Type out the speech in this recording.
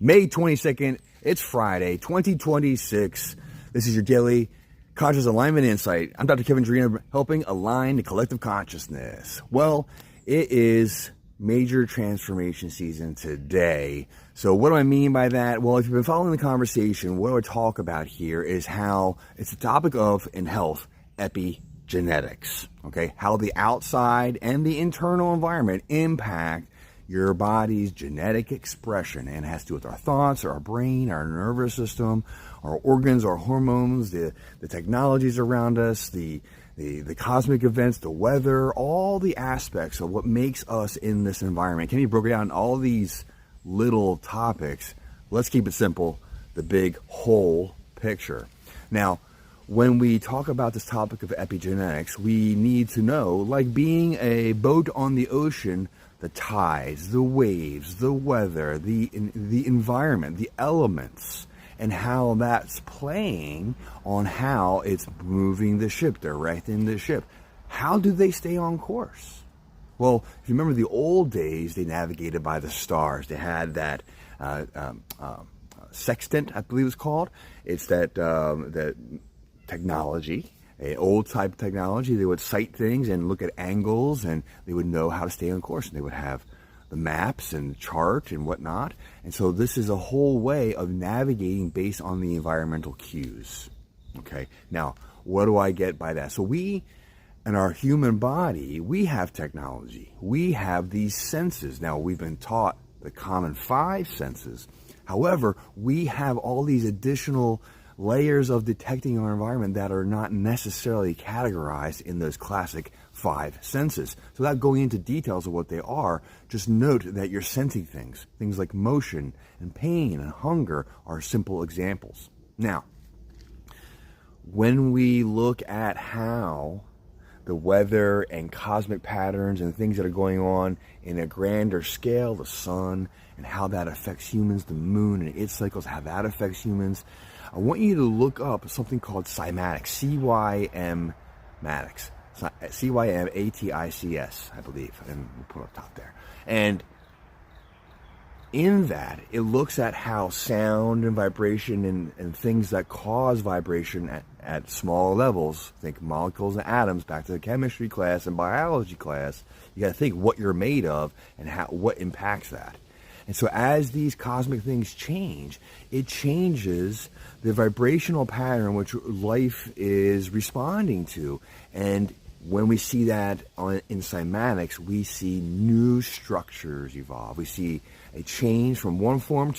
May 22nd, it's Friday, 2026. This is your Daily Consciouness Alignment Insight. I'm Dr. Kevin Gyurina, helping align the collective consciousness. Well, it is major transformation season today. So what do I mean by that? Well, if you've been following the conversation, what I would talk about here is how it's the topic of, in health, epigenetics. Okay, how the outside and the internal environment impact your body's genetic expression, and it has to do with our thoughts, our brain, our nervous system, our organs, our hormones, the technologies around us, the cosmic events, the weather, all the aspects of what makes us in this environment. Can be broken down in all these little topics. Let's keep it simple, the big whole picture. Now, when we talk about this topic of epigenetics, we need to know, like being a boat on the ocean, the tides, the waves, the weather, the environment, the elements, and how that's playing on how it's moving the ship, directing the ship. How do they stay on course? Well, if you remember the old days, they navigated by the stars. They had that sextant, I believe it's called. It's that technology, an old type of technology. They would sight things and look at angles, and they would know how to stay on course. And they would have the maps and the chart and whatnot. And so this is a whole way of navigating based on the environmental cues. Okay, now what do I get by that? So we, in our human body, we have technology. We have these senses. Now, we've been taught the common 5 senses. However, we have all these additional layers of detecting our environment that are not necessarily categorized in those classic 5 senses. So without going into details of what they are, just note that you're sensing things. Things like motion and pain and hunger are simple examples. Now, when we look at how the weather and cosmic patterns and things that are going on in a grander scale, the sun, and how that affects humans, the moon and its cycles, how that affects humans, I want you to look up something called cymatics, C-Y-M-matics, C-Y-M-A-T-I-C-S, I believe, and we'll put it up top there. And in that, it looks at how sound and vibration and things that cause vibration at small levels, think molecules and atoms, back to the chemistry class and biology class, you got to think what you're made of and what impacts that. And so as these cosmic things change, it changes the vibrational pattern which life is responding to. And when we see that in cymatics, we see new structures evolve. We see a change from one form